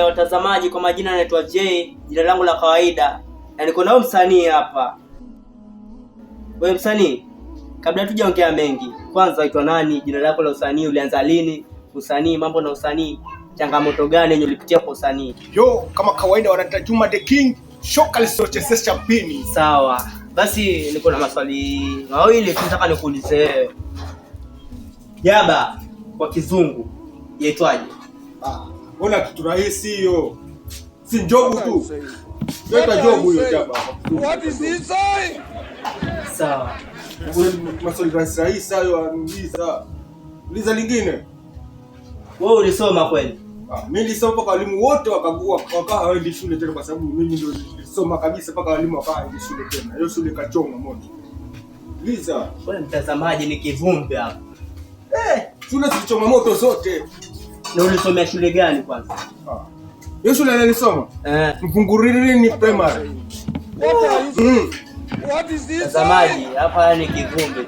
Watazamaji, kwa majina naitwa Jay, jina langu la kawaida. Na niko nao msanii hapa. Wewe msanii, kabla tujaongea mengi, kwanza waitwa nani? Jina lako la usanii, ulianza lini? Usanii, mambo na usanii, changamoto gani yenye ulipitia kwa usanii? Yo, kama kawaida wanaita Juma the King, shoka lisochezesha pini. Sawa. Basi niko na maswali mawili tunataka nikuulize wewe. Jaba kwa kizungu yaitwaje? Mbona kitu rahisi hiyo? Si njogu tu. Yaitwa njogu hiyo jaba. What is this say? Sawa. Maswali rahisi hayo anauliza. Uliza lingine. Wewe ulisoma kweli? Mimi nilisoma mpaka walimu wote wakagua wakawa hawaendi shule tena, kwa sababu mimi ndio nilisoma kabisa mpaka walimu wakawa hawaendi shule tena. Hiyo shule kachoma moto. Uliza. Wewe mtazamaji ni kivumbi hapa. Shule zilichoma moto zote. Na ulisomea shule gani kwanza? Hiyo shule nilisoma? Mfungurini primary. What is this? Mtazamaji, hapa ni kivumbi.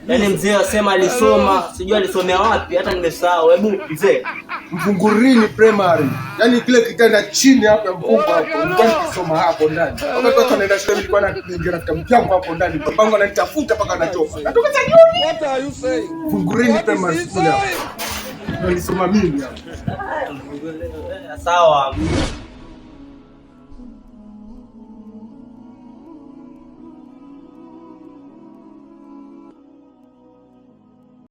Yaani mzee asema alisoma, sijui alisomea wapi, hata nimesahau. Hebu mzee, Mfungurini primary. Yaani kile kitanda chini hapo ya mfungo hapo, nilikuwa nikisoma hapo ndani. Wakati watu wanaenda shule nilikuwa naingia na kitabu changu hapo ndani. Babangu ananitafuta mpaka anachoka. Natoka jioni. What are you saying? Mfungurini primary school hapo. Nilisoma mimi hapo. sawa.